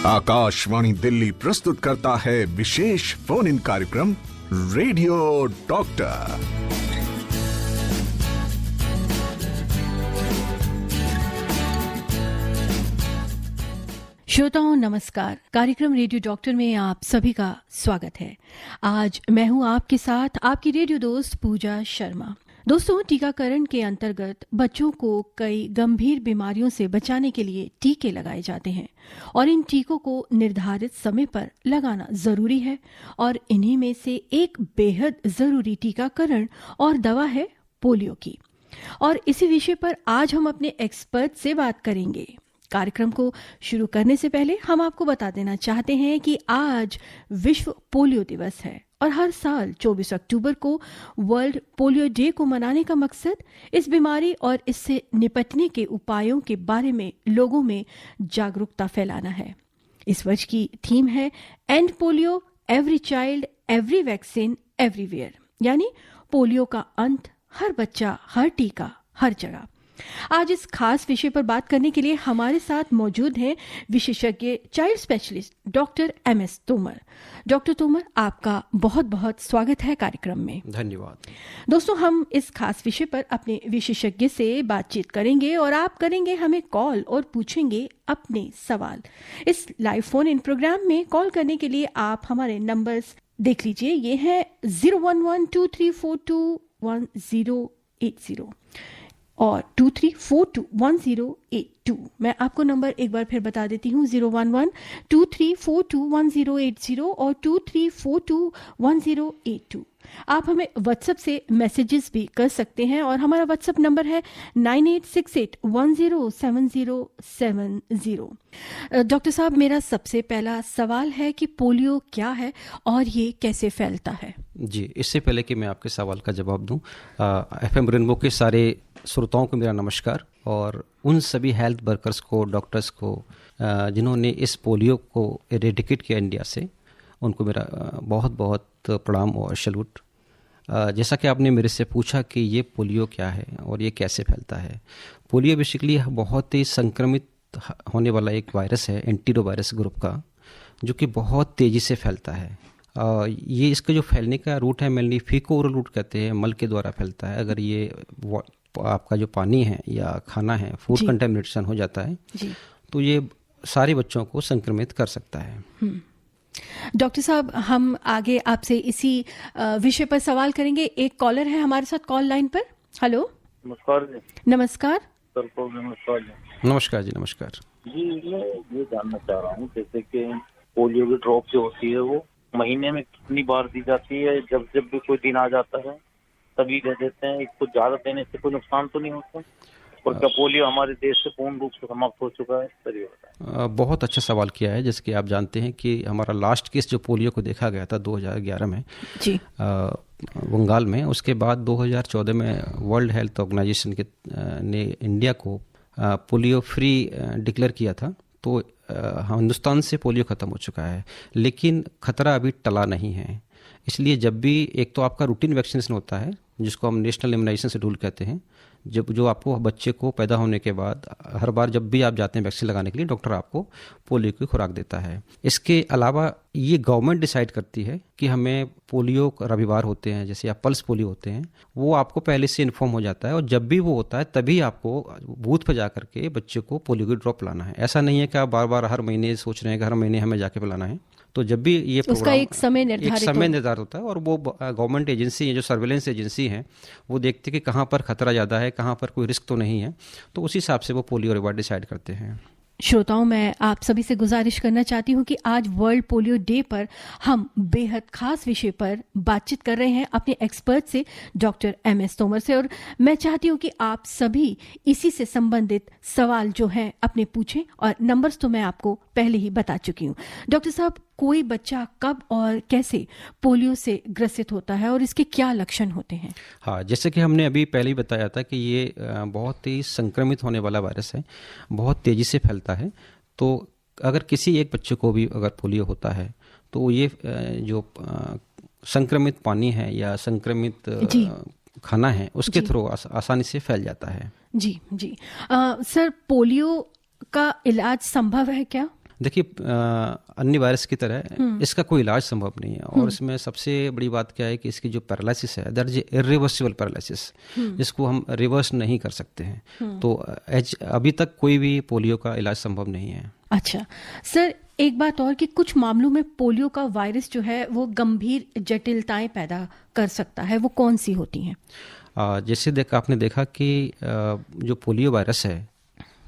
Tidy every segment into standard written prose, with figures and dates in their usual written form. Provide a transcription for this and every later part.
आकाशवाणी दिल्ली प्रस्तुत करता है विशेष फोन इन कार्यक्रम रेडियो डॉक्टर। श्रोताओं नमस्कार। कार्यक्रम रेडियो डॉक्टर में आप सभी का स्वागत है। आज मैं हूं आपके साथ आपकी रेडियो दोस्त पूजा शर्मा। दोस्तों, टीकाकरण के अंतर्गत बच्चों को कई गंभीर बीमारियों से बचाने के लिए टीके लगाए जाते हैं और इन टीकों को निर्धारित समय पर लगाना जरूरी है और इन्हीं में से एक बेहद जरूरी टीकाकरण और दवा है पोलियो की। और इसी विषय पर आज हम अपने एक्सपर्ट से बात करेंगे। कार्यक्रम को शुरू करने से पहले हम आपको बता देना चाहते हैं कि आज विश्व पोलियो दिवस है और हर साल 24 अक्टूबर को वर्ल्ड पोलियो डे को मनाने का मकसद इस बीमारी और इससे निपटने के उपायों के बारे में लोगों में जागरूकता फैलाना है। इस वर्ष की थीम है and polio, every child, every vaccine, everywhere, यानी पोलियो का अंत, हर बच्चा, हर टीका, हर जगह। आज इस खास विषय पर बात करने के लिए हमारे साथ मौजूद हैं विशेषज्ञ child specialist doctor MS Tomar. Doctor Tomar, आपका बहुत बहुत स्वागत है कार्यक्रम में। धन्यवाद। दोस्तों, हम इस खास विषय पर अपने विशेषज्ञ से बातचीत करेंगे और आप करेंगे हमें कॉल और पूछेंगे अपने सवाल। इस लाइव फोन इन प्रोग्राम में कॉल करने के लिए आप हमारे नंबर्स देख लीजिए। ये है 01123421080 और 23421082। मैं आपको नंबर एक बार फिर बता देती हूँ, 01123421080 और 23421082। आप हमें व्हाट्सएप से मैसेजेस भी कर सकते हैं और हमारा व्हाट्सएप नंबर है 9868107070। डॉक्टर साहब, मेरा सबसे पहला सवाल है कि पोलियो क्या है और ये कैसे फैलता है? जी, इससे पहले कि मैं आपके सवाल का जवाब दूं, FM रेनबो के सारे श्रोताओं को मेरा नमस्कार और उन सभी हेल्थ वर्कर्स को, डॉक्टर्स को जिन्होंने इस पोलियो को एरेडिकेट किया इंडिया से, उनको मेरा बहुत बहुत प्रणाम और सैल्यूट। जैसा कि आपने मेरे से पूछा कि ये पोलियो क्या है और ये कैसे फैलता है। पोलियो बेसिकली बहुत ही संक्रमित होने वाला एक वायरस है, एंटीरो वायरस ग्रुप का, जो कि बहुत तेज़ी से फैलता है। ये इसका जो फैलने का रूट है मेनली फीको ओरल रूट कहते हैं, मल के द्वारा फैलता है। अगर ये आपका जो पानी है या खाना है, फूड कंटेमिनेशन हो जाता है तो ये सारे बच्चों को संक्रमित कर सकता है। डॉक्टर साहब, हम आगे आपसे इसी विषय पर सवाल करेंगे। एक कॉलर है हमारे साथ कॉल लाइन पर। हेलो, नमस्कार जी। नमस्कार सर को नमस्कार जी। नमस्कार जी। नमस्कार जी, मैं ये जानना चाह रहा हूँ, जैसे कि पोलियो की ड्रॉप जो होती है वो महीने में कितनी बार दी जाती है? जब भी कोई दिन आ जाता है तभी दे देते हैं? इसको ज्यादा देने से कोई नुकसान तो नहीं होता? और क्या पोलियो हमारे देश से पूर्ण रूप से समाप्त हो चुका है? सर बहुत अच्छा सवाल किया है। जैसे कि आप जानते हैं कि हमारा लास्ट केस जो पोलियो को देखा गया था 2011 में जी बंगाल में, उसके बाद 2014 में वर्ल्ड हेल्थ ऑर्गेनाइजेशन ने इंडिया को पोलियो फ्री डिक्लेयर किया था। तो हिंदुस्तान से पोलियो ख़त्म हो चुका है, लेकिन खतरा अभी टला नहीं है। इसलिए जब भी एक तो आपका रूटीन वैक्सीनेशन होता है, जिसको हम नेशनल इम्यूनाइजेशन शेड्यूल कहते हैं, जो आपको बच्चे को पैदा होने के बाद हर बार जब भी आप जाते हैं वैक्सीन लगाने के लिए, डॉक्टर आपको पोलियो की खुराक देता है। इसके अलावा ये गवर्नमेंट डिसाइड करती है कि हमें पोलियो रविवार होते हैं जैसे या पल्स पोलियो होते हैं, वो आपको पहले से इन्फॉर्म हो जाता है और जब भी वो होता है तभी आपको बूथ पर जा करके बच्चे को पोलियो की ड्रॉप पिलाना है। ऐसा नहीं है कि आप बार बार हर महीने सोच रहे हैं कि हर महीने हमें जाके पिलाना है। तो जब भी ये उसका एक समय निर्धारित होता है और वो गवर्नमेंट एजेंसी, जो सर्वेलेंस एजेंसी है, वो देखते हैं कि कहाँ पर खतरा ज़्यादा है, कहाँ पर कोई रिस्क तो नहीं है, तो उसी हिसाब से वो पोलियो रिवार्ड डिसाइड करते हैं। श्रोताओं, मैं आप सभी से गुजारिश करना चाहती हूं कि आज वर्ल्ड पोलियो डे पर हम बेहद खास विषय पर बातचीत कर रहे हैं अपने एक्सपर्ट से, डॉक्टर MS तोमर से, और मैं चाहती हूं कि आप सभी इसी से संबंधित सवाल जो हैं अपने पूछें और नंबर्स तो मैं आपको पहले ही बता चुकी हूं। डॉक्टर साहब, कोई बच्चा कब और कैसे पोलियो से ग्रसित होता है और इसके क्या लक्षण होते हैं? हाँ, जैसे कि हमने अभी पहले ही बताया था कि ये बहुत ही संक्रमित होने वाला वायरस है, बहुत तेज़ी से फैलता है। तो अगर किसी एक बच्चे को भी अगर पोलियो होता है तो ये जो संक्रमित पानी है या संक्रमित खाना है, उसके थ्रू आसानी से फैल जाता है। जी। सर, पोलियो का इलाज संभव है क्या? देखिए, अन्य वायरस की तरह इसका कोई इलाज संभव नहीं है, और इसमें सबसे बड़ी बात क्या है कि इसकी जो पैरालिसिस है, दैट इज इरिवर्सिबल पैरालिसिस, जिसको हम रिवर्स नहीं कर सकते हैं। तो अभी तक कोई भी पोलियो का इलाज संभव नहीं है। अच्छा सर, एक बात और कि कुछ मामलों में पोलियो का वायरस जो है वो गंभीर जटिलताएं पैदा कर सकता है, वो कौन सी होती हैं? जैसे आपने देखा कि जो पोलियो वायरस है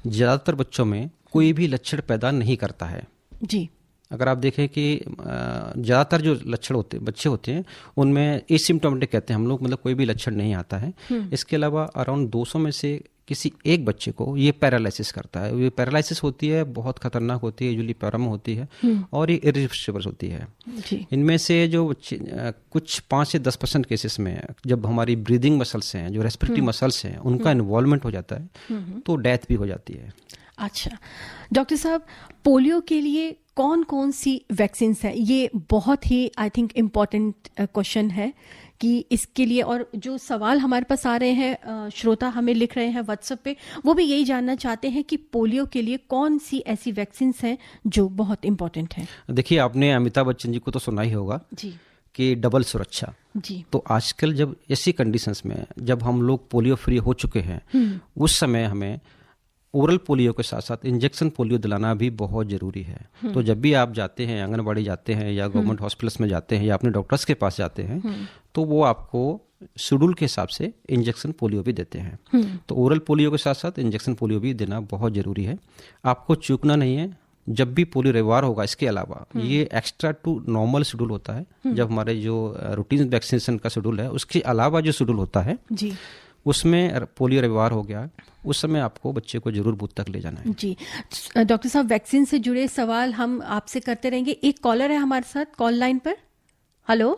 ज़्यादातर बच्चों में कोई भी लक्षण पैदा नहीं करता है जी। अगर आप देखें कि ज़्यादातर जो लक्षण बच्चे होते हैं उनमें एसिम्प्टोमेटिक कहते हैं हम लोग, मतलब कोई भी लक्षण नहीं आता है। इसके अलावा अराउंड 200 में से किसी एक बच्चे को ये पैरालिसिस करता है। ये पैरालिसिस होती है, बहुत खतरनाक होती है, यूजुअली पैरा में होती है और ये इरिवर्सिबल होती है जी। इनमें से जो कुछ 5 से 10% केसेस में जब हमारी ब्रीदिंग मसल्स हैं, जो रेस्पिरेटरी मसल्स हैं, उनका इन्वॉल्वमेंट हो जाता है तो डेथ भी हो जाती है। अच्छा डॉक्टर साहब, पोलियो के लिए कौन कौन सी वैक्सीन है? ये बहुत ही आई थिंक इम्पॉर्टेंट क्वेश्चन है कि इसके लिए, और जो सवाल हमारे पास आ रहे हैं, श्रोता हमें लिख रहे हैं व्हाट्सएप पे, वो भी यही जानना चाहते हैं कि पोलियो के लिए कौन सी ऐसी वैक्सीन हैं जो बहुत इम्पोर्टेंट हैं। देखिए, आपने अमिताभ बच्चन जी को तो सुना ही होगा जी कि डबल सुरक्षा जी। तो आजकल जब ऐसी कंडीशंस में जब हम लोग पोलियो फ्री हो चुके हैं, उस समय हमें ओरल पोलियो के साथ साथ इंजेक्शन पोलियो दिलाना भी बहुत ज़रूरी है। तो जब भी आप जाते हैं, आंगनबाड़ी जाते हैं या गवर्नमेंट हॉस्पिटल्स में जाते हैं या अपने डॉक्टर्स के पास जाते हैं, तो वो आपको शेड्यूल के हिसाब से इंजेक्शन पोलियो भी देते हैं। तो ओरल पोलियो के साथ साथ इंजेक्शन पोलियो भी देना बहुत ज़रूरी है। आपको चूकना नहीं है। जब भी पोलियो रविवार होगा, इसके अलावा ये एक्स्ट्रा टू नॉर्मल शेड्यूल होता है। जब हमारे जो रूटीन वैक्सीनेशन का शेड्यूल है, उसके अलावा जो शेड्यूल होता है जी, उसमें पोलियो रविवार हो गया, उस समय आपको बच्चे को जरूर बूथ तक ले जाना है जी। डॉक्टर साहब, वैक्सीन से जुड़े सवाल हम आपसे करते रहेंगे। एक कॉलर है हमारे साथ कॉल लाइन पर। हेलो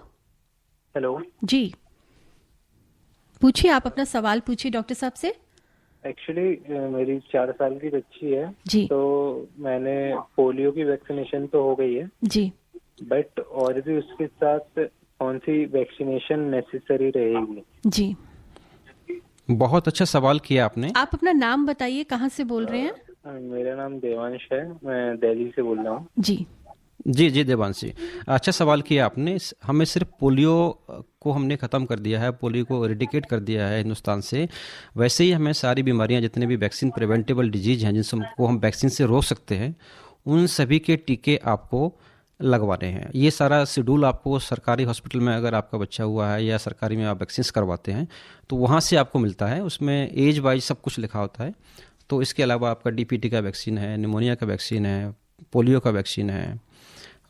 हेलो जी, पूछिए, आप अपना सवाल पूछिए डॉक्टर साहब से। एक्चुअली मेरी 4 साल की बच्ची है जी। तो मैंने पोलियो की वैक्सीनेशन तो हो गई है जी, बट और भी उसके साथ कौन सी वैक्सीनेशन नेसेसरी रहेगी? जी, बहुत अच्छा सवाल किया आपने। आप अपना नाम बताइए, कहाँ से बोल रहे हैं? मेरा नाम देवांश है, मैं दिल्ली से बोल रहा हूँ जी। जी देवांशी, अच्छा सवाल किया आपने। हमें सिर्फ पोलियो को हमने ख़त्म कर दिया है, पोलियो को एरेडिकेट कर दिया है हिंदुस्तान से। वैसे ही हमें सारी बीमारियां, जितने भी वैक्सीन प्रिवेंटेबल डिजीज हैं जिनको हम वैक्सीन से रोक सकते हैं, उन सभी के टीके आपको लगवाने हैं। ये सारा शेड्यूल आपको सरकारी हॉस्पिटल में, अगर आपका बच्चा हुआ है या सरकारी में आप वैक्सीन करवाते हैं तो वहाँ से आपको मिलता है। उसमें एज वाइज सब कुछ लिखा होता है। तो इसके अलावा आपका डीपीटी का वैक्सीन है, निमोनिया का वैक्सीन है, पोलियो का वैक्सीन है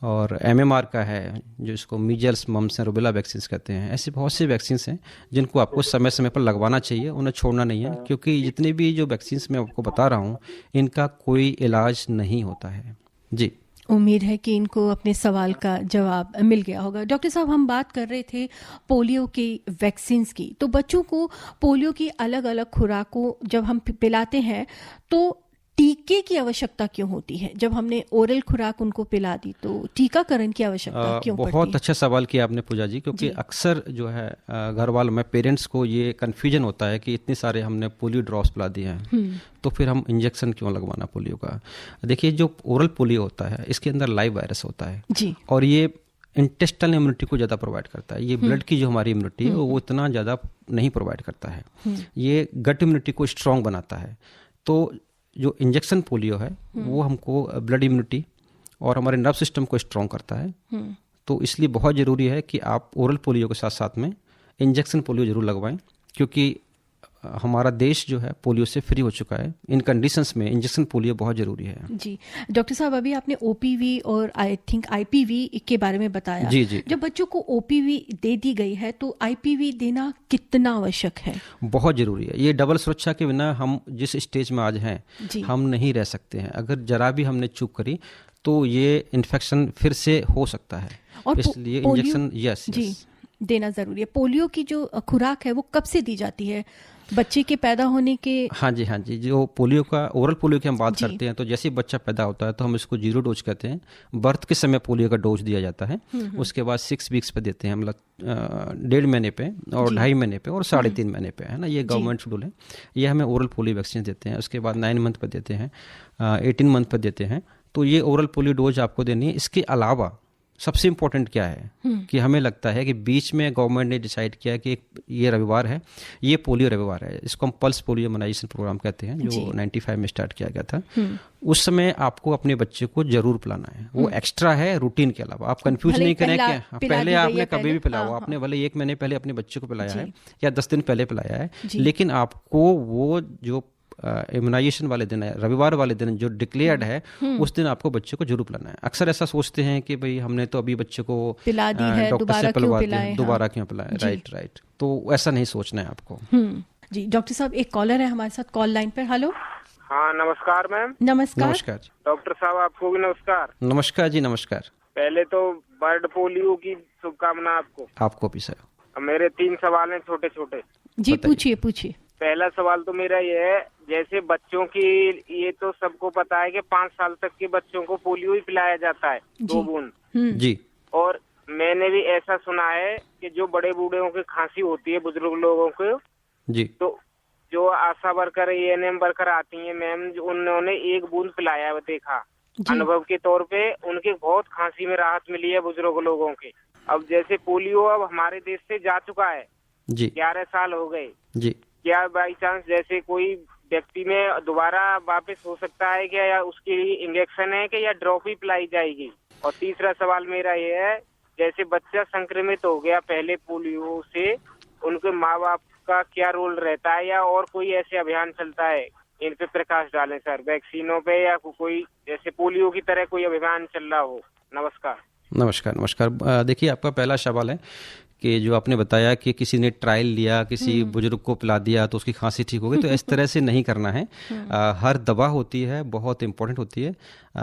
और एमएमआर का है, जो इसको measles, mumps and rubella vaccine कहते हैं। ऐसे बहुत से वैक्सीन हैं जिनको आपको समय समय पर लगवाना चाहिए, उन्हें छोड़ना नहीं है, क्योंकि जितने भी जो वैक्सीन मैं आपको बता रहा हूँ इनका कोई इलाज नहीं होता है जी। उम्मीद है कि इनको अपने सवाल का जवाब मिल गया होगा। डॉक्टर साहब, हम बात कर रहे थे पोलियो की वैक्सीन्स की, तो बच्चों को पोलियो की अलग अलग खुराकों जब हम पिलाते हैं तो टीके की आवश्यकता क्यों होती है? जब हमने ओरल खुराक उनको पिला दी तो टीकाकरण की आवश्यकता क्यों पड़ती है? बहुत अच्छा सवाल किया आपने पूजा जी, क्योंकि अक्सर जो है घर वालों में, पेरेंट्स को ये कन्फ्यूजन होता है कि इतने सारे हमने पोलियो ड्रॉप्स पिला दिए हैं तो फिर हम इंजेक्शन क्यों लगवाना पोलियो का। देखिए, जो ओरल पोलियो होता है इसके अंदर लाइव वायरस होता है जी, और ये इंटेस्टाइनल इम्यूनिटी को ज़्यादा प्रोवाइड करता है। ये ब्लड की जो हमारी इम्यूनिटी है वो इतना ज़्यादा नहीं प्रोवाइड करता है। ये गट इम्यूनिटी को स्ट्रॉन्ग बनाता है। तो जो इंजेक्शन पोलियो है वो हमको ब्लड इम्यूनिटी और हमारे नर्व सिस्टम को स्ट्रॉन्ग करता है। तो इसलिए बहुत ज़रूरी है कि आप ओरल पोलियो के साथ साथ में इंजेक्शन पोलियो ज़रूर लगवाएं, क्योंकि हमारा देश जो है पोलियो से फ्री हो चुका है। इन कंडीशंस में इंजेक्शन पोलियो बहुत ज़रूरी है जी। डॉक्टर साहब, अभी आपने ओपीवी और आई थिंक आईपीवी के बारे में बताया जी जी। जब बच्चों को ओपीवी दे दी गई है तो आईपीवी देना कितना आवश्यक है? बहुत ज़रूरी है। ये डबल सुरक्षा के बिना हम जिस स्टेज में आज हैं हम नहीं रह सकते हैं। अगर जरा भी हमने चूक करी तो ये इन्फेक्शन फिर से हो सकता है, और इसलिए इंजेक्शन यस देना ज़रूरी है। पोलियो की जो खुराक है वो कब से दी जाती है? बच्चे के पैदा होने के? हाँ जी। जो पोलियो का, ओरल पोलियो की हम बात करते हैं तो जैसे ही बच्चा पैदा होता है तो हम इसको 0 डोज कहते हैं। बर्थ के समय पोलियो का डोज दिया जाता है, उसके बाद 6 वीक्स पे देते हैं, मतलब 1.5 महीने पे और 2.5 महीने पे और 3.5 महीने पे, है ना। ये गवर्नमेंट शेड्यूल है। ये हमें ओरल पोलियो वैक्सीन देते हैं। उसके बाद 9 मंथ पे देते हैं, 18 मंथ पे देते हैं, तो ये ओरल पोलियो डोज आपको देनी है। इसके अलावा सबसे इम्पोर्टेंट क्या है कि हमें लगता है कि बीच में गवर्नमेंट ने डिसाइड किया कि ये रविवार है, ये पोलियो रविवार है, इसको हम पल्स पोलियो इम्यूनाइजेशन प्रोग्राम कहते हैं, जो 95 में स्टार्ट किया गया था। उस समय आपको अपने बच्चे को जरूर पिलाना है, वो एक्स्ट्रा है रूटीन के अलावा। आप कंफ्यूज नहीं करें कि पहले आपने कभी भी पिलाया, आपने भले 1 महीने पहले अपने बच्चे को पिलाया है या 10 दिन पहले पिलाया है, लेकिन आपको वो जो इम्यूनाइजेशन वाले दिन है, रविवार वाले दिन जो डिक्लेयर्ड है, उस दिन आपको बच्चे को जरूर पिलाना है। अक्सर ऐसा सोचते हैं कि भाई हमने तो अभी बच्चे को पिला दी है, डॉक्टर से पिलवा दिया, दोबारा क्यों पिलाएं। राइट, तो ऐसा नहीं सोचना है आपको। जी डॉक्टर साहब, एक कॉलर है हमारे साथ कॉल लाइन पर। हेलो। हाँ, नमस्कार मैम। नमस्कार डॉक्टर साहब, आपको भी नमस्कार। नमस्कार जी, नमस्कार। पहले तो बर्ड पोलियो की शुभकामना आपको भी सर। मेरे 3 सवाल हैं छोटे छोटे। जी पूछिए। पहला सवाल तो मेरा ये है, जैसे बच्चों की, ये तो सबको पता है कि 5 साल तक के बच्चों को पोलियो ही पिलाया जाता है, 2 बूंद जी। और मैंने भी ऐसा सुना है कि जो बड़े बूढ़ों की खांसी होती है, बुजुर्ग लोगों को जी, तो जो आशा वर्कर, ANM वर्कर आती हैं मैम, उन्होंने 1 बूंद पिलाया है, देखा अनुभव के तौर पे, उनके बहुत खांसी में राहत मिली है बुजुर्ग लोगों के। अब जैसे पोलियो अब हमारे देश से जा चुका है जी, 11 साल हो गए जी, क्या बाई चांस जैसे कोई व्यक्ति में दोबारा वापस हो सकता है क्या, या उसके लिए इंजेक्शन है कि या ड्रॉप ही पिलाई जाएगी? और तीसरा सवाल मेरा ये है, जैसे बच्चा संक्रमित हो गया पहले पोलियो से, उनके माँ बाप का क्या रोल रहता है, या और कोई ऐसे अभियान चलता है? इन पे प्रकाश डालें सर, वैक्सीनों पे, या कोई जैसे पोलियो की तरह कोई अभियान चल रहा हो। नमस्कार। देखिए, आपका पहला सवाल है कि जो आपने बताया कि किसी ने ट्रायल लिया, किसी बुजुर्ग को पिला दिया तो उसकी खांसी ठीक हो गई, तो इस तरह से नहीं करना है। हर दवा होती है, बहुत इंपॉर्टेंट होती है,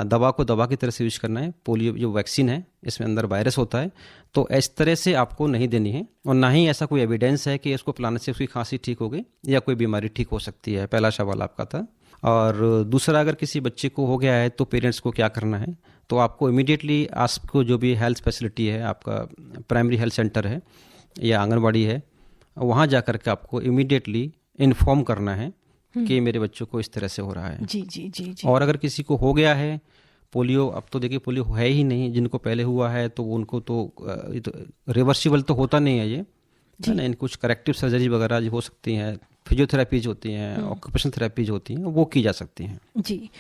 दवा को दवा की तरह से यूज करना है। पोलियो जो वैक्सीन है, इसमें अंदर वायरस होता है, तो इस तरह से आपको नहीं देनी है, और ना ही ऐसा कोई एविडेंस है कि इसको पिलाने से उसकी खांसी ठीक हो गई या कोई बीमारी ठीक हो सकती है। पहला सवाल आपका था। और दूसरा, अगर किसी बच्चे को हो गया है तो पेरेंट्स को क्या करना है, तो आपको इमीडिएटली आपको जो भी हेल्थ फैसिलिटी है, आपका प्राइमरी हेल्थ सेंटर है या आंगनबाड़ी है, वहाँ जा कर के आपको इमीडिएटली इन्फॉर्म करना है कि मेरे बच्चों को इस तरह से हो रहा है। जी। और अगर किसी को हो गया है पोलियो, अब तो देखिए पोलियो है ही नहीं, जिनको पहले हुआ है तो उनको तो रिवर्सिबल तो होता नहीं है ये, है ना। इन कुछ करेक्टिव सर्जरी वगैरह हो सकती हैं, फिजियोथेरेपीज होती हैं, ऑक्यूपेशनल थेरेपीज होती हैं, वो की जा सकती हैं। जी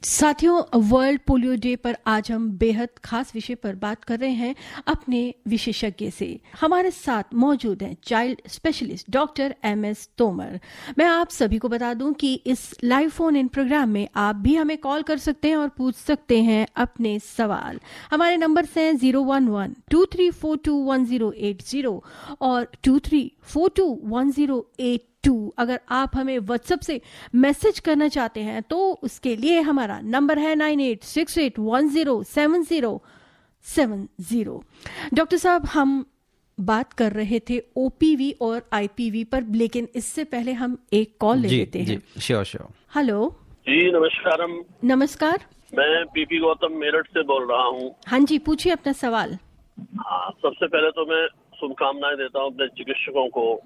साथियों, वर्ल्ड पोलियो डे पर आज हम बेहद खास विषय पर बात कर रहे हैं अपने विशेषज्ञ से। हमारे साथ मौजूद हैं child specialist doctor MS Tomar. मैं आप सभी को बता दूं कि इस लाइव फोन इन प्रोग्राम में आप भी हमें कॉल कर सकते हैं और पूछ सकते हैं अपने सवाल। हमारे नंबर्स हैं 011-23421080 और 23421082। अगर आप हमें व्हाट्सएप से मैसेज करना चाहते हैं तो उसके लिए हमारा नंबर है 9868107070। डॉक्टर साहब, हम बात कर रहे थे OPV और IPV पर, लेकिन इससे पहले हम एक कॉल ले लेते हैं। श्योर। हेलो जी, नमस्कार। मैं PP गौतम मेरठ से बोल रहा हूँ। हाँ जी, पूछिए अपना सवाल। सबसे पहले तो मैं शुभकामनाएं देता हूँ अपने चिकित्सकों को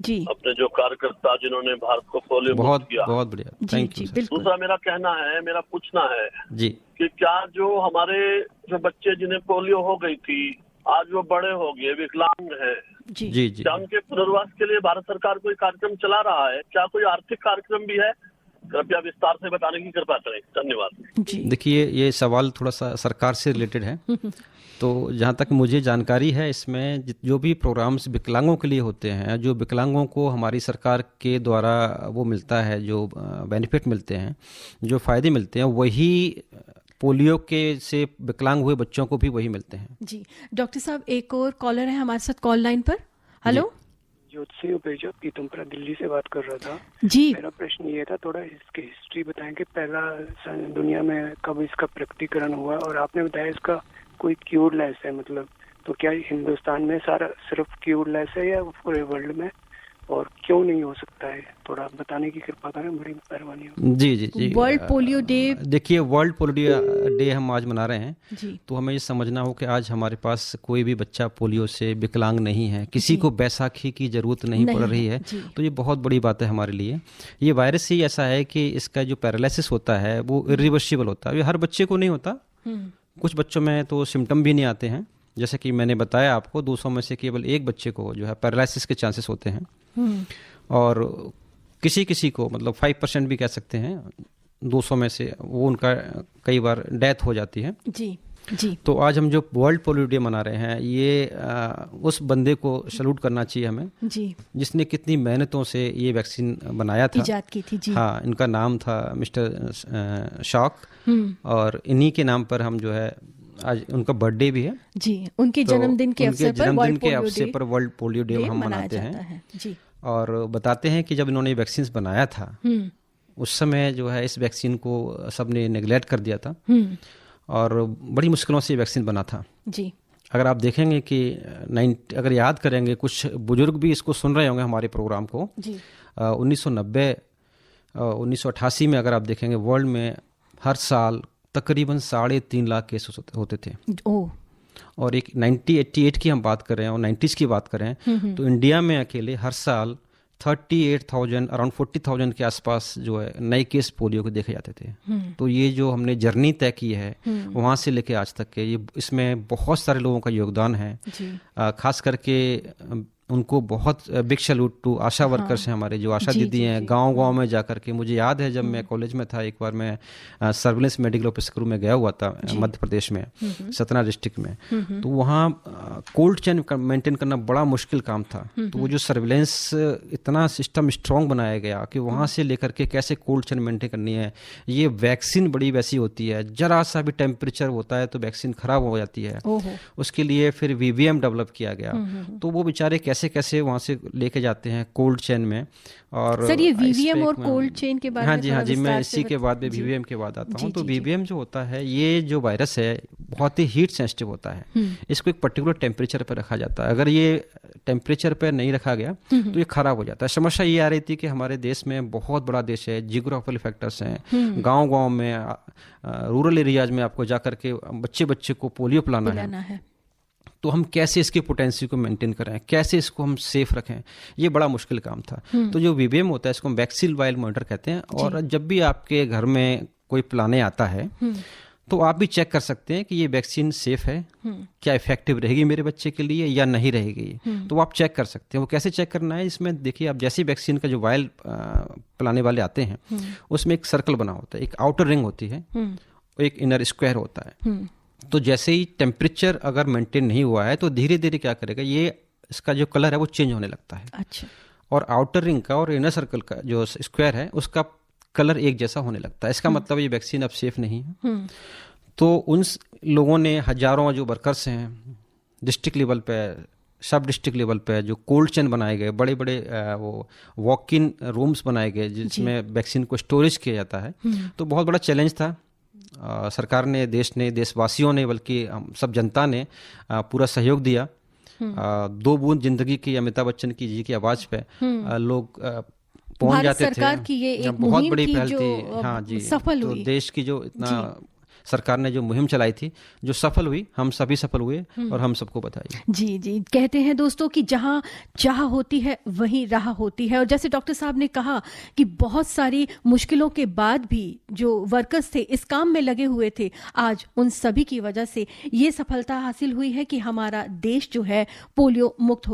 जी, अपने जो कार्यकर्ता जिन्होंने भारत को पोलियो मुक्त किया। बहुत बढ़िया, थैंक यू। दूसरा मेरा कहना है, मेरा पूछना है जी कि क्या जो हमारे जो बच्चे जिन्हें पोलियो हो गई थी आज वो बड़े हो गए, विकलांग हैं, जी जी जी क्या उनके पुनर्वास के लिए भारत सरकार कोई कार्यक्रम चला रहा है? क्या कोई आर्थिक कार्यक्रम भी है? कृपया विस्तार से बताने की कृपा करें। धन्यवाद जी। देखिए, ये सवाल थोड़ा सा सरकार से रिलेटेड है। तो जहाँ तक मुझे जानकारी है, इसमें जो भी प्रोग्राम्स विकलांगों के लिए होते हैं, जो विकलांगों को हमारी सरकार के द्वारा वो मिलता है, जो बेनिफिट मिलते हैं, जो फ़ायदे मिलते हैं, वही पोलियो के से विकलांग हुए बच्चों को भी वही मिलते हैं। जी डॉक्टर साहब, एक और कॉलर है हमारे साथ कॉल लाइन पर। हेलो, ज्योतिषी उपेजा पीतमपुरा दिल्ली से बात कर रहा था जी। मेरा प्रश्न ये था, थोड़ा इसकी हिस्ट्री बताएं कि पहला दुनिया में कब इसका प्रकटीकरण हुआ, और आपने बताया इसका कोई क्यूरलेस है, मतलब तो क्या हिंदुस्तान में सारा सिर्फ क्यूरलेस है या पूरे वर्ल्ड में? और क्यों नहीं हो सकता है, थोड़ा बताने की कृपा करें, बड़ी मेहरबानी होगी। जी जी जी। वर्ल्ड पोलियो डे, देखिए वर्ल्ड पोलियो डे हम आज मना रहे हैं जी। तो हमें ये समझना हो कि आज हमारे पास कोई भी बच्चा पोलियो से विकलांग नहीं है, किसी को बैसाखी की जरूरत नहीं पड़ रही है। तो ये बहुत बड़ी बात है हमारे लिए। ये वायरस ही ऐसा है कि इसका जो पैरालिसिस होता है वो इरिवर्सिबल होता है। ये हर बच्चे को नहीं होता, कुछ बच्चों में तो सिम्टम भी नहीं आते हैं। जैसे कि मैंने बताया आपको 200 में से केवल एक बच्चे को जो है पैरालिसिस के चांसेस होते हैं और किसी किसी को मतलब 5% भी कह सकते हैं 200 में से, वो उनका कई बार डेथ हो जाती है। जी जी। तो आज हम जो वर्ल्ड पोलियो डे मना रहे हैं ये उस बंदे को सैल्यूट करना चाहिए हमें जी, जिसने कितनी मेहनतों से ये वैक्सीन बनाया था, इजाद की थी जी। हाँ, इनका नाम था मिस्टर शॉक और इन्हीं के नाम पर हम जो है आज उनका बर्थडे भी है जी। उनके जन्मदिन के अवसर पर वर्ल्ड पोलियो डे हम मनाते हैं जी। और बताते हैं कि जब इन्होंने वैक्सीन बनाया था उस समय जो है इस वैक्सीन को सबने नेग्लेक्ट कर दिया था और बड़ी मुश्किलों से ये वैक्सीन बना था जी। अगर आप देखेंगे कि अगर याद करेंगे, कुछ बुजुर्ग भी इसको सुन रहे होंगे हमारे प्रोग्राम को जी। 1988 में अगर आप देखेंगे वर्ल्ड में हर साल तकरीबन 3.5 लाख केस होते थे। और एक 1988 की हम बात कर रहे हैं और 90s की बात कर रहे हैं तो इंडिया में अकेले हर साल 38,000 अराउंड 40,000 के आसपास जो है नए केस पोलियो के देखे जाते थे। तो ये जो हमने जर्नी तय की है वहाँ से लेके आज तक के, ये इसमें बहुत सारे लोगों का योगदान है। खास करके उनको बहुत big salute to ASHA workers हैं हमारे, जो आशा दीदी हैं गांव-गांव में जाकर के। मुझे याद है जब मैं कॉलेज में था, एक बार मैं सर्विलेंस मेडिकल ऑफिसर क्रू में गया हुआ था मध्य प्रदेश में, सतना डिस्ट्रिक्ट में। तो वहाँ कोल्ड चेन मेंटेन करना बड़ा मुश्किल काम था। तो वो जो सर्विलेंस इतना सिस्टम स्ट्रॉन्ग बनाया गया कि वहाँ से लेकर के कैसे कोल्ड चेन मेंटेन करनी है। ये वैक्सीन बड़ी वैसी होती है, जरा सा भी टेम्परेचर होता है तो वैक्सीन खराब हो जाती है। उसके लिए फिर VVM डेवलप किया गया। तो वो बेचारे कैसे वहाँ से लेके जाते हैं कोल्ड चेन में। और सर ये VVM और कोल्ड चेन के बारे में हाँ जी मैं इसी के बाद में VVM के बाद आता हूँ। तो VVM जो होता है, ये जो वायरस है बहुत ही हीट सेंसिटिव होता है। इसको एक पर्टिकुलर टेम्परेचर पर रखा जाता है। अगर ये टेम्परेचर पर नहीं रखा गया तो ये खराब हो जाता है। समस्या ये आ रही थी कि हमारे देश में बहुत बड़ा देश है, जियोग्राफिकल फैक्टर्स हैं, गाँव में रूरल एरियाज में आपको जा करके बच्चे को पोलियो पिलाना है। तो हम कैसे इसकी पोटेंसी को मेंटेन करें, कैसे इसको हम सेफ रखें, ये बड़ा मुश्किल काम था। तो जो VVM होता है इसको हम वैक्सीन वाइल मॉनिटर कहते हैं। और जब भी आपके घर में कोई पिलाने आता है तो आप भी चेक कर सकते हैं कि ये वैक्सीन सेफ है, क्या इफेक्टिव रहेगी मेरे बच्चे के लिए या नहीं रहेगी। तो आप चेक कर सकते हैं। वो कैसे चेक करना है, इसमें देखिए आप जैसी वैक्सीन का जो वाइल पिलाने वाले आते हैं उसमें एक सर्कल बना होता है, एक आउटर रिंग होती है, एक इनर स्क्वायर होता है। तो जैसे ही टेम्परेचर अगर मेंटेन नहीं हुआ है तो धीरे धीरे क्या करेगा, ये इसका जो कलर है वो चेंज होने लगता है। अच्छा। और आउटर रिंग का और इनर सर्कल का जो स्क्वायर है उसका कलर एक जैसा होने लगता है। इसका मतलब ये वैक्सीन अब सेफ नहीं है। तो उन लोगों ने, हजारों जो वर्कर्स हैं डिस्ट्रिक्ट लेवल पे, सब डिस्ट्रिक्ट लेवल पे, जो कोल्ड चेन बनाए गए, बड़े बड़े वो वॉक इन रूम्स बनाए गए जिसमें वैक्सीन को स्टोरेज किया जाता है। तो बहुत बड़ा चैलेंज था। सरकार ने, देश ने, देशवासियों ने, बल्कि सब जनता ने पूरा सहयोग दिया। 2 बूंद जिंदगी की अमिताभ बच्चन की जी की आवाज पे लोग पहुंच जाते थे। सरकार की ये एक बहुत बड़ी पहल थी। हाँ जी, सफल हुई। देश की जो इतना सरकार ने जो मुहिम चलाई थी, जो सफल हुई, हम सभी सफल हुए और हम सबको बधाई। जी जी। कहते हैं दोस्तों कि जहां चाह होती है वहीं राह होती है। और जैसे डॉक्टर साहब ने कहा कि बहुत सारी मुश्किलों के बाद भी जो वर्कर्स थे इस काम में लगे हुए थे, आज उन सभी की वजह से ये सफलता हासिल हुई है कि हमारा देश जो है पोलियो मुक्त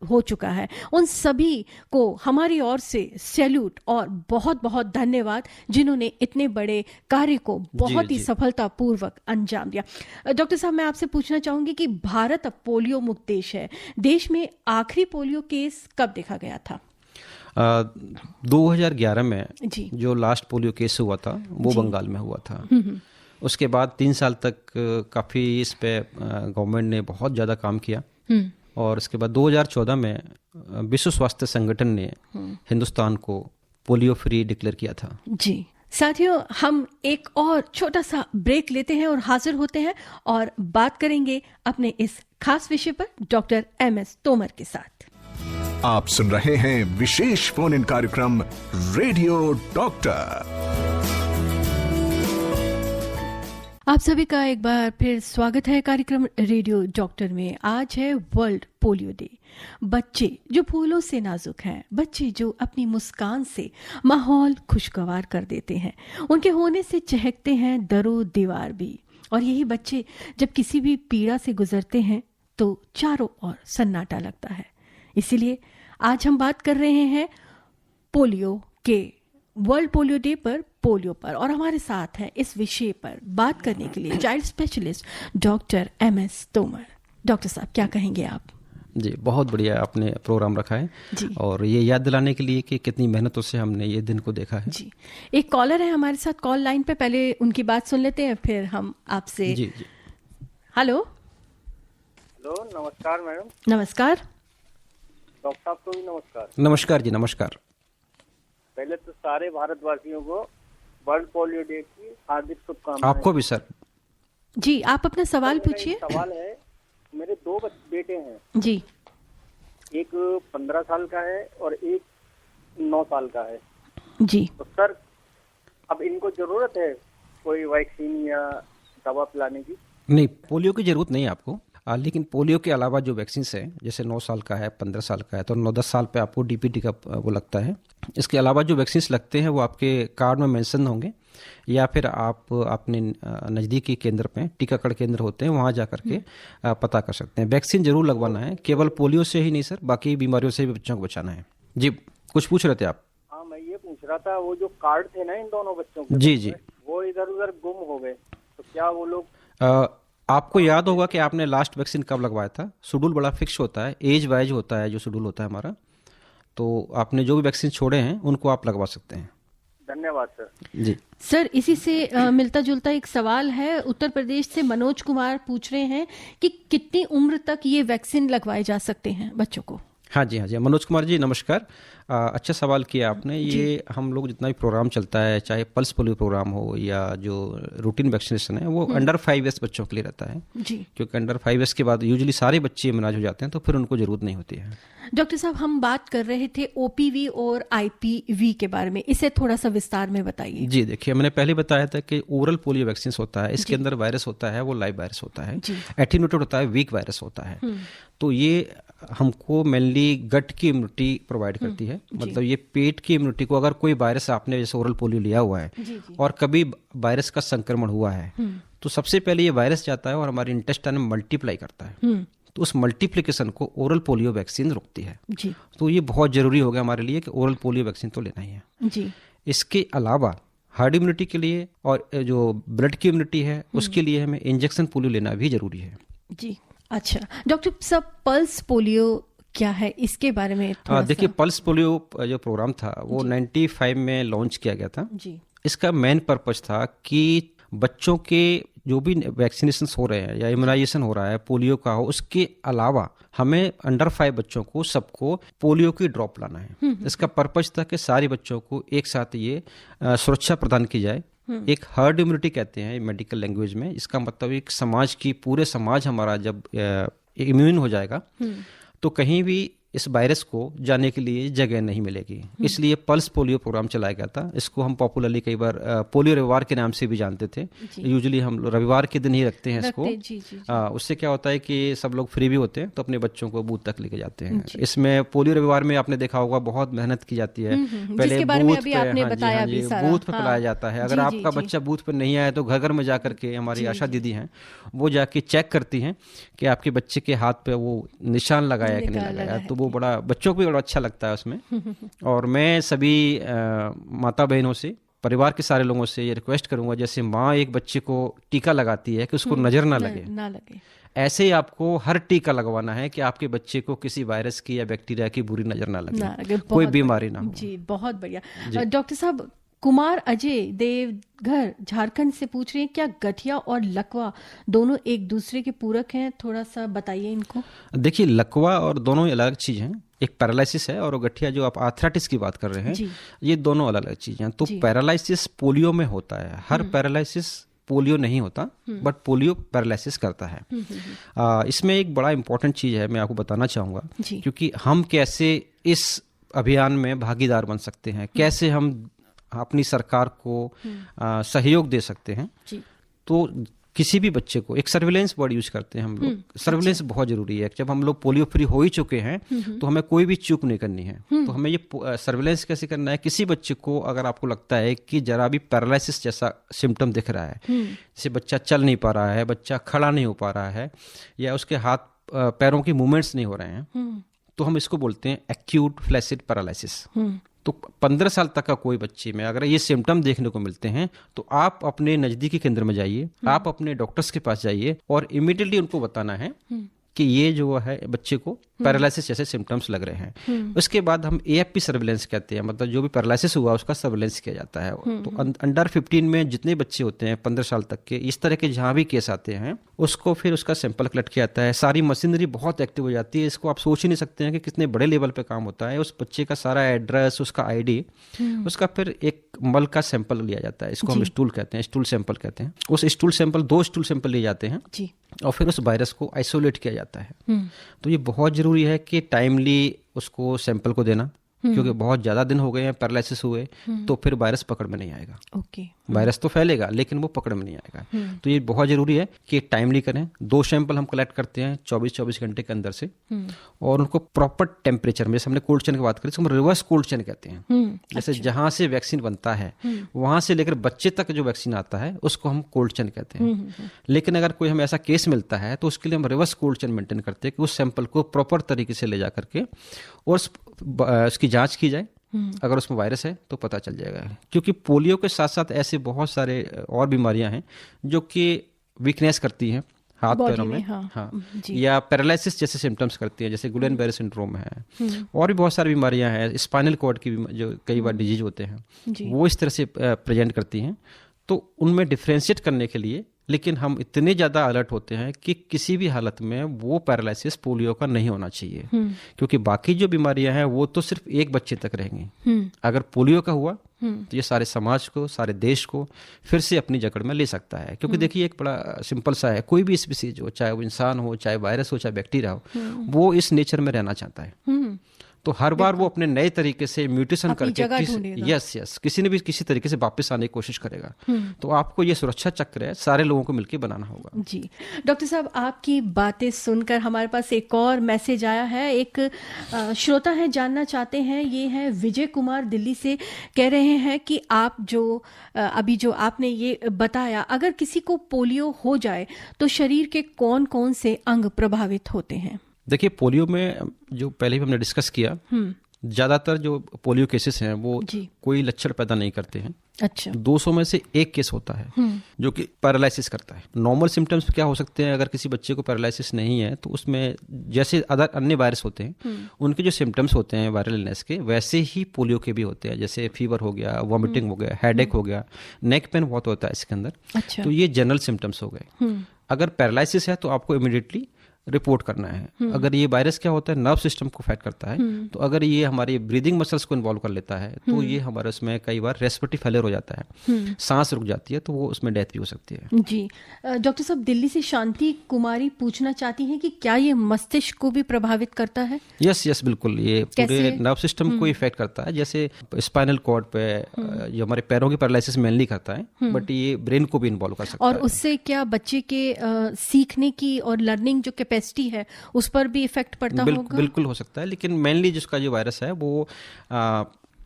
हो चुका है। उन सभी को हमारी ओर से सैल्यूट और बहुत बहुत धन्यवाद जिन्होंने इतने बड़े कार्य को बहुत ही सफलता पूर्वक अंजाम दिया। डॉक्टर साहब, मैं आपसे पूछना चाहूंगी कि भारत अब पोलियो मुक्त देश है। देश में आखिरी पोलियो केस कब देखा गया था? 2011 में जो लास्ट पोलियो केस हुआ था वो बंगाल में हुआ था। उसके बाद 3 साल तक काफ़ी इस पे गवर्नमेंट ने बहुत ज़्यादा काम किया। और उसके बाद 2014 में विश्व स्वास्थ्य संगठन ने हिंदुस्तान को पोलियो फ्री डिक्लेयर किया था। जी साथियों, हम एक और छोटा सा ब्रेक लेते हैं और हाजिर होते हैं और बात करेंगे अपने इस खास विषय पर डॉक्टर MS तोमर के साथ। आप सुन रहे हैं विशेष फोन इन कार्यक्रम रेडियो डॉक्टर। आप सभी का एक बार फिर स्वागत है कार्यक्रम रेडियो डॉक्टर में। आज है वर्ल्ड पोलियो डे। बच्चे जो फूलों से नाजुक हैं, बच्चे जो अपनी मुस्कान से माहौल खुशगवार कर देते हैं, उनके होने से चहकते हैं दरो दीवार भी। और यही बच्चे जब किसी भी पीड़ा से गुजरते हैं तो चारों ओर सन्नाटा लगता है। इसीलिए आज हम बात कर रहे हैं पोलियो के वर्ल्ड पोलियो डे पर, पोलियो पर। और हमारे साथ हैं इस विषय पर बात करने के लिए child specialist doctor MS Tomar. Doctor साहब, क्या कहेंगे आप? जी, बहुत बढ़िया आपने प्रोग्राम रखा है जी। और ये याद दिलाने के लिए कि कितनी मेहनतों से हमने ये दिन को देखा है। जी, एक कॉलर है हमारे साथ कॉल लाइन पे, पहले उनकी बात सुन लेते हैं, फिर हम आपसे। जी जी। हेलो। हेलो, नमस्कार मैडम। नमस्कार डॉक्टर साहब को भी नमस्कार। नमस्कार जी, नमस्कार। पहले तो सारे भारतवासियों को वर्ल्ड पोलियो डे की हार्दिक शुभकामनाएं। आपको भी सर। जी, आप अपना सवाल पूछिए। सवाल है, मेरे 2 बेटे हैं जी। एक 15 साल का है और एक 9 साल का है जी। तो सर, अब इनको जरूरत है कोई वैक्सीन या दवा पिलाने की? नहीं, पोलियो की जरूरत नहीं है आपको। लेकिन पोलियो के अलावा जो वैक्सीन है, जैसे 9 साल का है, 15 साल का है, तो 9-10 साल पे आपको DPT का वो लगता है। इसके अलावा जो वैक्सीन लगते हैं वो आपके कार्ड में मेंशन होंगे, या फिर आप अपने नज़दीकी केंद्र पे, टीकाकरण केंद्र होते हैं, वहाँ जा करके पता कर सकते हैं। वैक्सीन जरूर लगवाना है, केवल पोलियो से ही नहीं सर, बाकी बीमारियों से भी बच्चों को बचाना है। जी, कुछ पूछ रहे थे आप? हाँ, मैं ये पूछ रहा था, वो जो कार्ड थे ना इन दोनों बच्चों के, जी जी, वो इधर उधर गुम हो गए, तो क्या वो लोग? आपको याद होगा कि आपने लास्ट वैक्सीन कब लगवाया था। शेड्यूल बड़ा फिक्स होता है, एज वाइज होता है जो शेड्यूल होता है हमारा। तो आपने जो भी वैक्सीन छोड़े हैं उनको आप लगवा सकते हैं। धन्यवाद सर। जी सर, इसी से मिलता जुलता एक सवाल है। उत्तर प्रदेश से मनोज कुमार पूछ रहे हैं कि कितनी उम्र तक ये वैक्सीन लगवाए जा सकते हैं बच्चों को? हाँ जी, हाँ जी, मनोज कुमार जी नमस्कार। अच्छा सवाल किया आपने। ये हम लोग जितना भी प्रोग्राम चलता है, चाहे पल्स पोलियो प्रोग्राम हो या जो रूटीन वैक्सीनेशन है, वो अंडर 5 ईयर्स बच्चों के लिए रहता है जी। क्योंकि अंडर 5 ईयर्स के बाद यूजुअली सारे बच्चे इम्यूनाइज हो जाते हैं, तो फिर उनको जरूरत नहीं होती है। डॉक्टर साहब, हम बात कर रहे थे OPV और IPV के बारे में, इसे थोड़ा सा विस्तार में बताइए। जी देखिए, मैंने पहले बताया था कि ओरल पोलियो वैक्सीन होता है, इसके अंदर वायरस होता है, वो लाइव वायरस होता है, एटीन्यूएटेड होता है, वीक वायरस होता है। तो ये हमको मेनली गट की इम्यूनिटी प्रोवाइड करती है। मतलब ये पेट की इम्यूनिटी को, अगर कोई वायरस आपने जैसे ओरल पोलियो लिया हुआ है और कभी वायरस का संक्रमण हुआ है, तो सबसे पहले ये वायरस जाता है और हमारे इंटेस्टाइन में मल्टीप्लाई करता है। तो उस मल्टीप्लिकेशन को ओरल पोलियो वैक्सीन रोकती है। जी। तो ये बहुत जरूरी हो गया हमारे लिए कि ओरल पोलियो वैक्सीन तो लेना ही है। जी। इसके अलावा हार्ड इम्यूनिटी के लिए और जो ब्लड की इम्यूनिटी है उसके लिए हमें इंजेक्शन पोलियो लेना भी जरूरी है। जी। अच्छा डॉक्टर साहब, पल्स पोलियो क्या है, इसके बारे में देखिए, पल्स पोलियो जो प्रोग्राम था वो 95 में लॉन्च किया गया था जी। इसका मेन पर्पस था कि बच्चों के जो भी वैक्सीनेशन हो रहे हैं या इम्यूनाइजेशन हो रहा है पोलियो का हो, उसके अलावा हमें अंडर 5 बच्चों को सबको पोलियो की ड्रॉप लाना है। इसका पर्पस था कि सारे बच्चों को एक साथ ये सुरक्षा प्रदान की जाए। एक हर्ड इम्यूनिटी कहते हैं मेडिकल लैंग्वेज में। इसका मतलब एक समाज की, पूरे समाज हमारा जब इम्यून हो जाएगा तो कहीं भी इस वायरस को जाने के लिए जगह नहीं मिलेगी। इसलिए पल्स पोलियो प्रोग्राम चलाया गया था। इसको हम पॉपुलरली कई बार पोलियो रविवार के नाम से भी जानते थे। यूजुअली हम रविवार के दिन ही रखते हैं इसको। उससे क्या होता है कि सब लोग फ्री भी होते हैं तो अपने बच्चों को बूथ तक लेके जाते हैं। इसमें पोलियो रविवार में आपने देखा होगा बहुत मेहनत की जाती है। पहले बूथ पे बूथ पे पिलाया जाता है। अगर आपका बच्चा बूथ पर नहीं आया तो घर घर में जा करके हमारी आशा दीदी हैं, वो जाके चेक करती हैं कि आपके बच्चे के हाथ पे वो निशान लगाया कि नहीं लगाया। तो वो बड़ा, बच्चों को भी बड़ा अच्छा लगता है उसमें। और मैं सभी माता बहनों से, परिवार के सारे लोगों से ये रिक्वेस्ट करूंगा, जैसे माँ एक बच्चे को टीका लगाती है कि उसको नजर ना लगे, ऐसे ही आपको हर टीका लगवाना है कि आपके बच्चे को किसी वायरस की या बैक्टीरिया की बुरी नजर ना लगे, कोई बीमारी ना हो। जी, बहुत बढ़िया। डॉक्टर साहब, कुमार अजय देवघर झारखंड से पूछ रहे हैं, क्या गठिया और लकवा दोनों एक दूसरे के पूरक हैं? थोड़ा सा बताइए इनको। देखिए, लकवा और दोनों अलग चीज हैं। एक पैरालिसिस है और गठिया जो आप आर्थराइटिस की बात कर रहे हैं, ये दोनों अलग अलग चीजें हैं। तो पैरालिसिस पोलियो में होता है। हर पैरालिसिस पोलियो नहीं होता, बट पोलियो पैरालिसिस करता है। इसमें एक बड़ा इंपॉर्टेंट चीज़ है, मैं आपको बताना चाहूँगा, क्योंकि हम कैसे इस अभियान में भागीदार बन सकते हैं, कैसे हम अपनी सरकार को सहयोग दे सकते हैं। तो किसी भी बच्चे को एक सर्विलेंस वर्ड यूज करते हैं हम लोग। सर्विलेंस बहुत जरूरी है। जब हम लोग पोलियो फ्री हो ही चुके हैं तो हमें कोई भी चूक नहीं करनी है। तो हमें ये सर्विलेंस कैसे करना है, किसी बच्चे को अगर आपको लगता है कि जरा भी पैरालिसिस जैसा सिम्टम दिख रहा है, जैसे बच्चा चल नहीं पा रहा है, बच्चा खड़ा नहीं हो पा रहा है, या उसके हाथ पैरों की मूवमेंट्स नहीं हो रहे हैं, तो हम इसको बोलते हैं एक्यूट फ्लैसिड पैरालिसिस। तो 15 साल तक का कोई बच्चे में अगर ये सिम्टम देखने को मिलते हैं तो आप अपने नज़दीकी केंद्र में जाइए, आप अपने डॉक्टर्स के पास जाइए और इमीडिएटली उनको बताना है कि ये जो है बच्चे को पैरालिसिस जैसे सिम्टम्स लग रहे हैं। उसके बाद हम AFP सर्विलेंस कहते हैं, मतलब जो भी पैरालिसिस हुआ उसका सर्विलेंस किया जाता है। तो अंडर 15 में जितने बच्चे होते हैं 15 साल तक के, इस तरह के जहाँ भी केस आते हैं, उसको फिर उसका सैंपल कलेक्ट किया जाता है। सारी मशीनरी बहुत एक्टिव हो जाती है। इसको आप सोच ही नहीं सकते हैं कि कितने बड़े लेवल पे काम होता है। उस बच्चे का सारा एड्रेस, उसका ID, उसका फिर एक मल का सैंपल लिया जाता है। इसको हम स्टूल कहते हैं, स्टूल सैंपल कहते हैं। उस स्टूल सैंपल 2 स्टूल सैंपल लिए जाते हैं और फिर उस वायरस को आइसोलेट किया जाता है। तो ये बहुत जरूरी है कि टाइमली उसको सैंपल को देना, क्योंकि बहुत ज़्यादा दिन हो गए हैं पैरालिसिस हुए तो फिर वायरस पकड़ में नहीं आएगा। वायरस तो फैलेगा लेकिन वो पकड़ में नहीं आएगा। तो ये बहुत ज़रूरी है कि टाइमली करें। 2 सैंपल हम कलेक्ट करते हैं 24 घंटे के अंदर से, और उनको प्रॉपर टेम्परेचर में, जैसे हमने कोल्ड चेन की बात करी, इसको हम रिवर्स कोल्ड चेन कहते हैं। जैसे जहाँ से वैक्सीन बनता है वहाँ से लेकर बच्चे तक जो वैक्सीन आता है उसको हम कोल्ड चेन कहते हैं। लेकिन अगर कोई हमें ऐसा केस मिलता है तो उसके लिए हम रिवर्स कोल्ड चेन मेंटेन करते हैं कि उस सैंपल को प्रॉपर तरीके से ले जा करके और उसकी जांच की जाए। अगर उसमें वायरस है तो पता चल जाएगा, क्योंकि पोलियो के साथ साथ ऐसे बहुत सारे और बीमारियां हैं जो कि वीकनेस करती हैं हाथ पैरों में, या पैरालिसिस जैसे सिम्टम्स करती हैं, जैसे गुलेन-बेरी सिंड्रोम है। और भी बहुत सारी बीमारियां हैं, स्पाइनल कॉर्ड की जो कई बार डिजीज होते हैं वो इस तरह से प्रेजेंट करती हैं। तो उनमें डिफ्रेंशिएट करने के लिए लेकिन हम इतने ज़्यादा अलर्ट होते हैं कि किसी भी हालत में वो पैरालिसिस पोलियो का नहीं होना चाहिए, क्योंकि बाकी जो बीमारियां हैं वो तो सिर्फ एक बच्चे तक रहेंगी। अगर पोलियो का हुआ तो ये सारे समाज को, सारे देश को फिर से अपनी जकड़ में ले सकता है। क्योंकि देखिए एक बड़ा सिंपल सा है, कोई भी स्पीसीज हो, चाहे वो इंसान हो, चाहे वायरस हो, चाहे बैक्टीरिया हो, वो इस नेचर में रहना चाहता है। तो हर बार वो अपने नए तरीके से म्यूटेशन करके यस किसी न भी किसी तरीके से वापस आने की कोशिश करेगा। तो आपको ये सुरक्षा चक्र है सारे लोगों को मिलकर बनाना होगा। जी डॉक्टर साहब, आपकी बातें सुनकर हमारे पास एक और मैसेज आया है। एक श्रोता है, जानना चाहते हैं, ये है विजय कुमार दिल्ली से, कह रहे हैं कि आप जो अभी जो आपने ये बताया, अगर किसी को पोलियो हो जाए तो शरीर के कौन कौन से अंग प्रभावित होते हैं? देखिए पोलियो में जो पहले भी हमने डिस्कस किया, ज़्यादातर जो पोलियो केसेस हैं वो कोई लक्षण पैदा नहीं करते हैं। अच्छा। 200 में से एक केस होता है जो कि पैरालिसिस करता है। नॉर्मल सिम्टम्स क्या हो सकते हैं? अगर किसी बच्चे को पैरालिसिस नहीं है तो उसमें जैसे अन्य वायरस होते हैं उनके जो सिम्टम्स होते हैं वायरल इलनेस के, वैसे ही पोलियो के भी होते हैं। जैसे फीवर हो गया, वॉमिटिंग हो गया, हेडेक हो गया, नेक पेन बहुत होता है इसके अंदर। अच्छा। तो ये जनरल सिम्टम्स हो गए। अगर पैरालिसिस है तो आपको इमीडिएटली रिपोर्ट करना है। अगर ये वायरस क्या होता है, नर्व सिस्टम को अफेक्ट करता है, तो अगर ये हमारी ब्रीदिंग मसल्स को इन्वॉल्व कर लेता है तो ये हमारे उसमें कई बार रेस्पिरेटरी फेलियर हो जाता है, सांस रुक जाती है, तो वो उसमें डेथ भी हो सकती है। जी डॉक्टर साहब, दिल्ली से शांति कुमारी पूछना चाहती हैं कि क्या ये मस्तिष्क को भी प्रभावित करता है? यस बिल्कुल, ये पूरे नर्व सिस्टम को इफेक्ट करता है। जैसे स्पाइनल कॉर्ड पे जो हमारे पैरों की पैरालिसिस मेनली करता है, बट ये ब्रेन को भी इन्वॉल्व कर सकता है। और उससे क्या बच्चे के सीखने की और लर्निंग जो कैपेसिटी है उस पर भी इफेक्ट पड़ता होगा? बिल्कुल हो सकता है, लेकिन मेनली जिसका जो वायरस है वो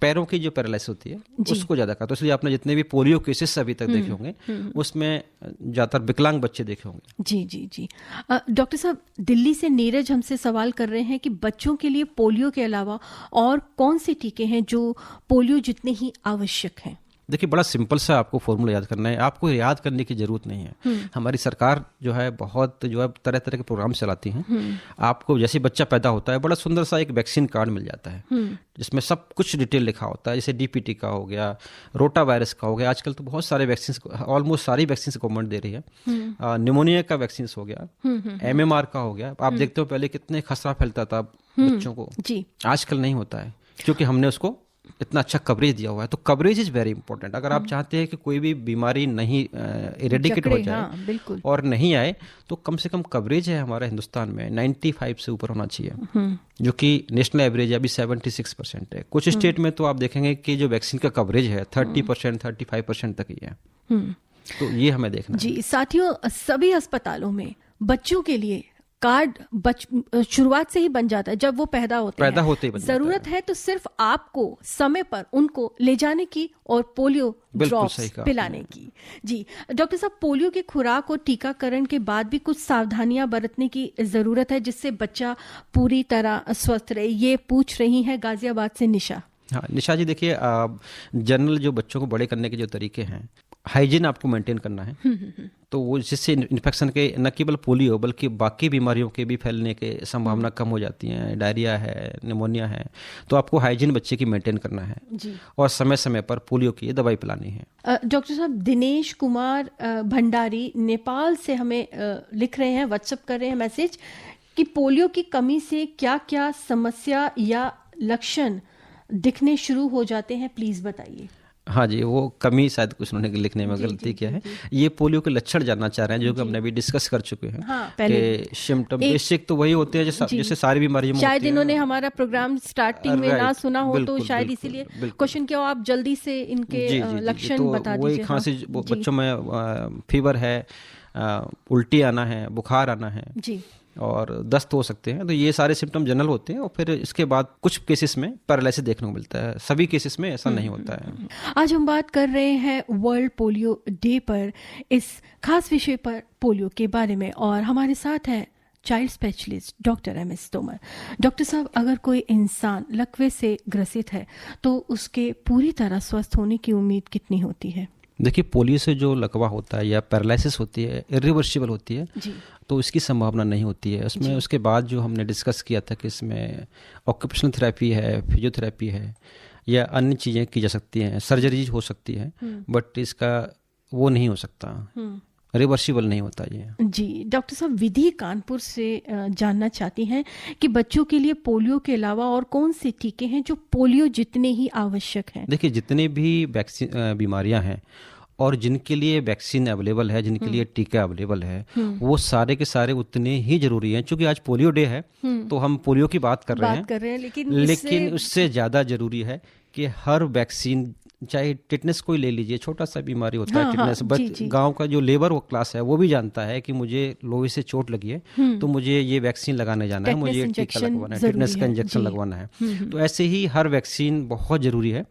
पैरों की जो पैरालिसिस होती है उसको ज्यादा करता है। तो इसलिए आपने जितने भी पोलियो केसेस अभी तक देखे होंगे उसमें ज्यादातर विकलांग बच्चे देखे होंगे। जी जी जी। डॉक्टर साहब, दिल्ली से नीरज हमसे सवाल कर रहे हैं कि बच्चों के लिए पोलियो के अलावा और कौन से टीके हैं जो पोलियो जितने ही आवश्यक हैं? देखिए बड़ा सिंपल सा आपको फॉर्मूला याद करना है, आपको याद करने की जरूरत नहीं है। हमारी सरकार जो है बहुत जो है तरह तरह के प्रोग्राम चलाती हैं। आपको जैसे बच्चा पैदा होता है बड़ा सुंदर सा एक वैक्सीन कार्ड मिल जाता है जिसमें सब कुछ डिटेल लिखा होता है। जैसे DPT का हो गया, रोटा वायरस का हो गया, आजकल तो बहुत सारे वैक्सीन, ऑलमोस्ट सारी वैक्सीन गवर्नमेंट दे रही है। निमोनिया का वैक्सीन हो गया, MMR का हो गया। आप देखते हो पहले कितने खसरा फैलता था बच्चों को, आजकल नहीं होता है क्योंकि हमने उसको इतना अच्छा कवरेज दिया हुआ है। तो कवरेज इज़ वेरी इंपॉर्टेंट। अगर आप चाहते हैं कि कोई भी बीमारी नहीं इरेडिकेट हो जाए और नहीं आए, तो कम से कम कवरेज है हमारे हिंदुस्तान में 95 से ऊपर होना चाहिए, जो कि नेशनल एवरेज अभी 76% है। कुछ स्टेट में तो आप देखेंगे कि जो वैक्सीन का कवरेज है 30%, 35% तक ही है। तो ये हमें देखना जी। साथियों, सभी अस्पतालों में बच्चों के लिए कार्ड शुरुआत से ही बन जाता है, जब वो पैदा होते हैं। जरूरत है तो सिर्फ आपको समय पर उनको ले जाने की और पोलियो ड्रॉप्स पिलाने की। जी डॉक्टर साहब, पोलियो की खुराक और टीकाकरण के बाद भी कुछ सावधानियां बरतने की जरूरत है जिससे बच्चा पूरी तरह स्वस्थ रहे, ये पूछ रही हैं गाजियाबाद से निशा। हाँ निशा जी, देखिए जनरल जो बच्चों को बड़े करने के जो तरीके हैं, हाइजीन आपको मेंटेन करना है। तो वो जिससे इन्फेक्शन के न केवल पोलियो बल्कि बाकी बीमारियों के भी फैलने के संभावना कम हो जाती हैं। डायरिया है, निमोनिया है, तो आपको हाइजीन बच्चे की मेंटेन करना है जी। और समय समय पर पोलियो की दवाई पिलानी है। डॉक्टर साहब, दिनेश कुमार भंडारी नेपाल से हमें लिख रहे हैं, व्हाट्सएप कर रहे हैं मैसेज कि पोलियो की कमी से क्या क्या समस्या या लक्षण दिखने शुरू हो जाते हैं, प्लीज बताइए। हाँ जी, वो कमी शायद कुछ उन्होंने लिखने में गलती किया है। ये पोलियो के लक्षण जानना चाह रहे हैं, जो कि हमने अभी डिस्कस कर चुके हैं। हाँ, कि सिम्टम बेसिक तो वही होते हैं जैसे सारी बीमारियों में। शायद इन्होंने हमारा प्रोग्राम स्टार्टिंग में ना सुना हो, तो शायद इसीलिए क्वेश्चन किया। आप जल्दी से इनके लक्षण बता दीजिए। वही खांसी, बच्चों में फीवर है, उल्टी आना है, बुखार आना है जी, और दस्त हो सकते हैं। तो ये सारे सिम्टम जनरल होते हैं और फिर इसके बाद कुछ केसेस में पैरालिसिस देखने को मिलता है। सभी केसेस में ऐसा नहीं होता है। आज हम बात कर रहे हैं वर्ल्ड पोलियो डे पर, इस खास विषय पर पोलियो के बारे में, और हमारे साथ है child specialist doctor MS Tomar. Doctor साहब, अगर कोई इंसान लकवे से ग्रसित है तो उसके पूरी तरह स्वस्थ होने की उम्मीद कितनी होती है? देखिए, पोलियो से जो लकवा होता है या पैरालिसिस होती है, इरिवर्सिबल होती है जी। तो इसकी संभावना नहीं होती है उसमें। उसके बाद जो हमने डिस्कस किया था कि इसमें ऑक्यूपेशनल थेरेपी है, फिजियोथेरेपी है, या अन्य चीज़ें की जा सकती हैं, सर्जरीज हो सकती है, बट इसका वो नहीं हो सकता, रिवर्सिबल नहीं होता ये जी। डॉक्टर साहब, विधि कानपुर से जानना चाहती हैं कि बच्चों के लिए पोलियो के अलावा और कौन से टीके हैं जो पोलियो जितने ही आवश्यक हैं? देखिए, जितने भी वैक्सीन बीमारियां हैं और जिनके लिए वैक्सीन अवेलेबल है, जिनके लिए टीका अवेलेबल है, वो सारे के सारे उतने ही जरूरी हैं। क्योंकि आज पोलियो डे है तो हम पोलियो की बात कर रहे हैं, लेकिन उससे ज़्यादा जरूरी है कि हर वैक्सीन, चाहे टिटनेस कोई ले लीजिए, छोटा सा बीमारी होता है टिटनेस, बट गांव का जो लेबर वो क्लास है वो भी जानता है कि मुझे लोहे से चोट लगी है तो मुझे ये वैक्सीन लगाने जाना है, मुझे टीका लगवाना है, टिटनेस का इंजेक्शन लगवाना है। तो ऐसे ही हर वैक्सीन बहुत ज़रूरी है।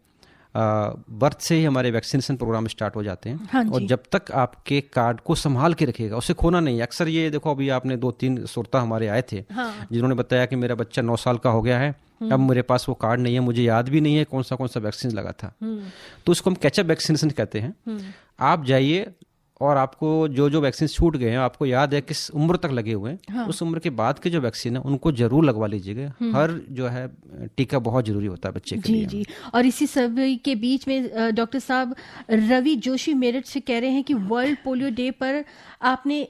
बर्थ से ही हमारे वैक्सीनेशन प्रोग्राम स्टार्ट हो जाते हैं और जब तक आपके कार्ड को संभाल के रखिएगा, उसे खोना नहीं। अक्सर ये देखो, अभी आपने 2-3 श्रोता हमारे आए थे जिन्होंने बताया कि मेरा बच्चा 9 साल का हो गया है, अब मेरे पास वो कार्ड नहीं है, मुझे याद भी नहीं है कौन सा वैक्सीन लगा था। तो उसको हम कैचअप वैक्सीनेशन कहते हैं। आप जाइए और आपको जो वैक्सीन छूट गए हैं, आपको याद है किस उम्र तक लगे हुए हैं, उस उम्र के बाद के जो वैक्सीन है उनको जरूर लगवा लीजिएगा। हर जो है टीका बहुत जरूरी होता है बच्चे के लिए। जी। और इसी सभी के बीच में डॉक्टर साहब, रवि जोशी मेरठ से कह रहे हैं कि वर्ल्ड पोलियो डे पर आपने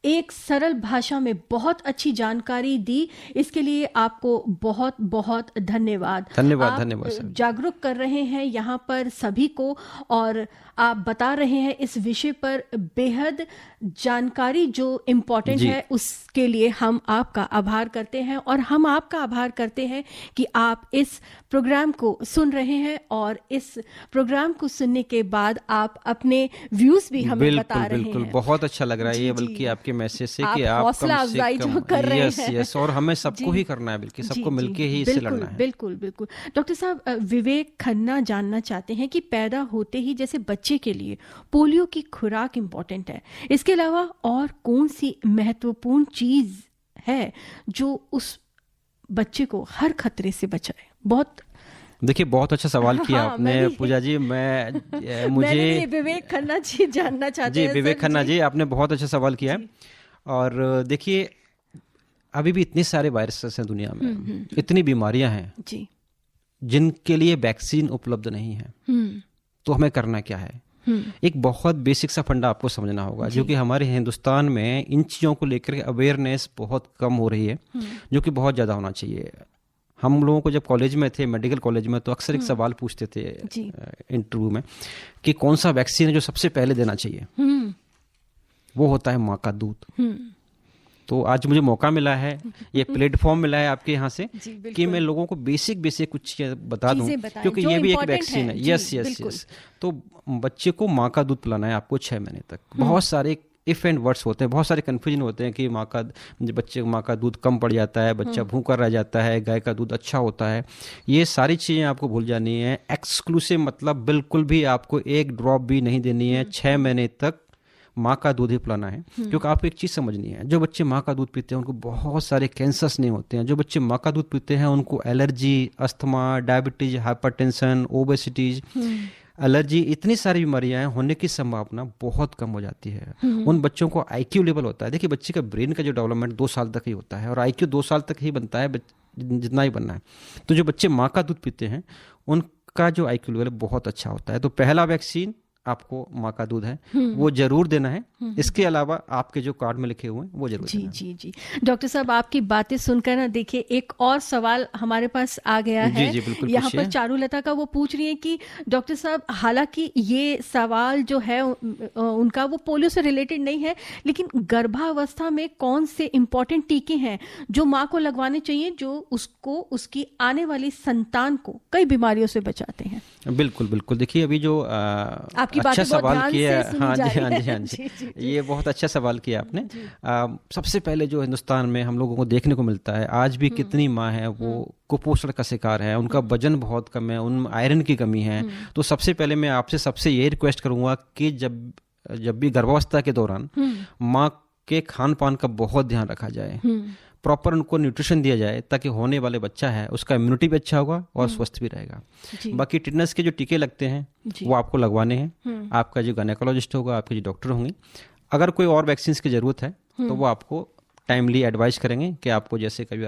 एक सरल भाषा में बहुत अच्छी जानकारी दी, इसके लिए आपको बहुत बहुत धन्यवाद। धन्यवाद सर। जागरूक कर रहे हैं यहाँ पर सभी को, और आप बता रहे हैं इस विषय पर बेहद जानकारी जो इम्पोर्टेंट है, उसके लिए हम आपका आभार करते हैं। और हम आपका आभार करते हैं कि आप इस प्रोग्राम को सुन रहे हैं, और इस प्रोग्राम को सुनने के बाद आप अपने व्यूज भी हमें बता रहे हैं। बहुत अच्छा लग रहा है ये, बल्कि आपके मैसेज से कि आप हौसला अफजाई जो कर रहे हैं। यस, और हमें सबको ही करना है, बल्कि सबको मिलके ही इससे लड़ना है। बिल्कुल। डॉक्टर साहब, विवेक खन्ना जानना चाहते हैं कि पैदा होते ही जैसे बच्चे के लिए पोलियो की खुराक इम्पोर्टेंट है, इसके अलावा और कौन सी महत्वपूर्ण चीज है जो उस बच्चे को हर खतरे से बचाए? देखिए, बहुत अच्छा सवाल किया आपने पूजा जी। मुझे विवेक खन्ना जी जानना चाहते हैं। जी, विवेक खन्ना जी, आपने बहुत अच्छा सवाल किया है। और देखिए, अभी भी इतने सारे वायरसेस हैं दुनिया में, इतनी बीमारियां हैं जी, जिनके लिए वैक्सीन उपलब्ध नहीं है। तो हमें करना क्या है? एक बहुत बेसिक सा फंडा आपको समझना होगा, जो कि हमारे हिंदुस्तान में इन चीज़ों को लेकर अवेयरनेस बहुत कम हो रही है, जो कि बहुत ज़्यादा होना चाहिए। हम लोगों को जब कॉलेज में थे, मेडिकल कॉलेज में, तो अक्सर एक सवाल पूछते थे इंटरव्यू में कि कौन सा वैक्सीन है जो सबसे पहले देना चाहिए। वो होता है माँ का दूध। तो आज मुझे मौका मिला है, ये प्लेटफॉर्म मिला है आपके यहाँ से कि मैं लोगों को बेसिक कुछ बता दूं, क्योंकि ये भी एक वैक्सीन है। यस। तो बच्चे को माँ का दूध पिलाना है आपको 6 महीने तक। बहुत सारे इफ एंड वर्ड्स होते हैं, बहुत सारे कन्फ्यूजन होते हैं कि बच्चे को माँ का दूध कम पड़ जाता है, बच्चा भूखा रह जाता है, गाय का दूध अच्छा होता है। ये सारी चीज़ें आपको भूल जानी है। एक्सक्लूसिव मतलब बिल्कुल भी आपको एक ड्रॉप भी नहीं देनी है। 6 महीने तक माँ का दूध ही पिलाना है। क्योंकि आपको एक चीज़ समझनी है, जो बच्चे माँ का दूध पीते हैं उनको बहुत सारे कैंसर्स नहीं होते हैं। जो बच्चे माँ का दूध पीते हैं उनको allergy, asthma, diabetes, hypertension, obesities, allergy, इतनी सारी बीमारियां होने की संभावना बहुत कम हो जाती है। उन बच्चों को आईक्यू लेवल होता है, देखिए बच्चे का ब्रेन का जो डेवलपमेंट 2 साल तक ही होता है और आईक्यू 2 साल तक ही बनता है, जितना ही बनना है। तो जो बच्चे माँ का दूध पीते हैं उनका जो आईक्यू लेवल बहुत अच्छा होता है। तो पहला वैक्सीन आपको माँ का दूध है, वो जरूर देना है। इसके अलावा आपके जो कार्ड में लिखे हुए हैं वो जरूर देना है। जी। डॉक्टर साहब, आपकी बातें सुनकर ना देखिए एक और सवाल हमारे पास आ गया है। यहाँ पर चारुलता का वो पूछ रही है कि डॉक्टर साहब, हालांकि ये सवाल जो है उनका वो पोलियो से रिलेटेड नहीं है, लेकिन गर्भावस्था में कौन से इम्पोर्टेंट टीके हैं जो माँ को लगवाने चाहिए, जो उसको उसकी आने वाली संतान को कई बीमारियों से बचाते हैं? बिल्कुल। देखिए अभी जो अच्छा सवाल किया, हाँ जी, ये बहुत अच्छा सवाल किया आपने। सबसे पहले जो हिंदुस्तान में हम लोगों को देखने को मिलता है, आज भी कितनी माँ है वो कुपोषण का शिकार है, उनका वजन बहुत कम है, उनमें आयरन की कमी है। तो सबसे पहले मैं आपसे सबसे ये रिक्वेस्ट करूंगा कि जब भी गर्भावस्था के दौरान माँ के खान पान का बहुत ध्यान रखा जाए, प्रॉपर उनको न्यूट्रिशन दिया जाए, ताकि होने वाले बच्चा है उसका इम्यूनिटी भी अच्छा होगा और स्वस्थ भी रहेगा। बाकी टिटनेस के जो टीके लगते हैं वो आपको लगवाने हैं। आपका जो गायनेकोलॉजिस्ट होगा, आपके जो डॉक्टर होंगे, अगर कोई और वैक्सीन की जरूरत है तो वो आपको टाइमली एडवाइस करेंगे कि आपको जैसे कभी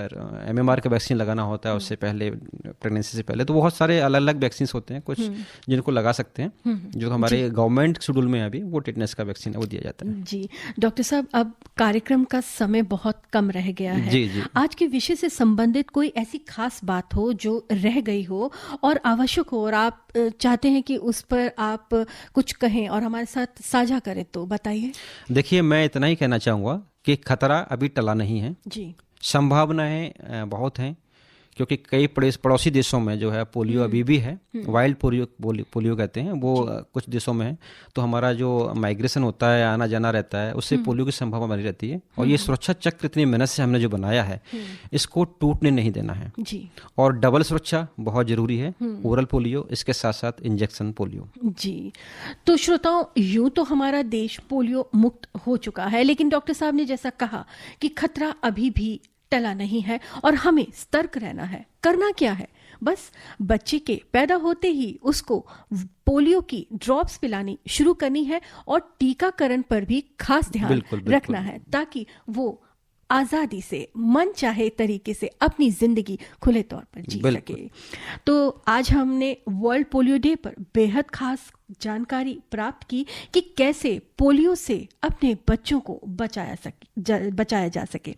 MMR का वैक्सीन लगाना होता है उससे पहले, प्रेगनेंसी से पहले। तो बहुत सारे अलग अलग वैक्सीन होते हैं, कुछ जिनको लगा सकते हैं, जो हमारे गवर्नमेंट शेड्यूल में अभी वो टिटनेस का वैक्सीन है वो दिया जाता है। जी डॉक्टर साहब, अब कार्यक्रम का समय बहुत कम रह गया है। जी। आज के विषय से संबंधित कोई ऐसी खास बात हो जो रह गई हो और आवश्यक हो और आप चाहते हैं कि उस पर आप कुछ कहें और हमारे साथ साझा करें, तो बताइए। देखिए, मैं इतना ही कहना चाहूँगा कि खतरा अभी टला नहीं है जी। संभावनाएं बहुत हैं, क्योंकि कई पड़ोसी देशों में जो है पोलियो अभी भी है, वाइल्ड पोलियो कहते हैं, वो कुछ देशों में है। तो हमारा जो माइग्रेशन होता है, आना जाना रहता है, उससे पोलियो की संभावना बनी रहती है। और ये सुरक्षा चक्र इतनी मेहनत से हमने जो बनाया है, इसको टूटने नहीं देना है जी। और डबल सुरक्षा बहुत जरूरी है, ओरल पोलियो, इसके साथ साथ इंजेक्शन पोलियो। जी, तो श्रोताओं, यूं तो हमारा देश पोलियो मुक्त हो चुका है, लेकिन डॉक्टर साहब ने जैसा कहा कि खतरा अभी भी टला नहीं है और हमें सतर्क रहना है। करना क्या है? बस बच्चे के पैदा होते ही उसको पोलियो की ड्रॉप्स पिलानी शुरू करनी है और टीकाकरण पर भी खास ध्यान रखना है, ताकि वो आजादी से मन चाहे तरीके से अपनी जिंदगी खुले तौर पर जी सके। तो आज हमने वर्ल्ड पोलियो डे पर बेहद खास जानकारी प्राप्त की कि कैसे पोलियो से अपने बच्चों को बचाया जा सके।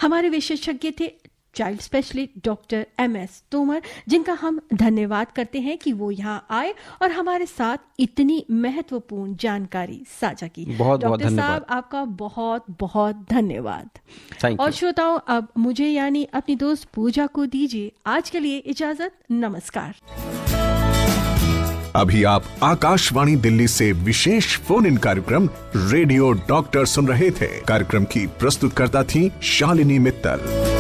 हमारे विशेषज्ञ थे child specialist doctor MS Tomar, जिनका हम धन्यवाद करते हैं कि वो यहाँ आए और हमारे साथ इतनी महत्वपूर्ण जानकारी साझा की। डॉक्टर साहब, आपका बहुत बहुत धन्यवाद। और श्रोताओं, अब मुझे यानी अपनी दोस्त पूजा को दीजिए आज के लिए इजाजत। नमस्कार। अभी आप आकाशवाणी दिल्ली से विशेष फोन इन कार्यक्रम रेडियो डॉक्टर सुन रहे थे। कार्यक्रम की प्रस्तुतकर्ता थी शालिनी मित्तल।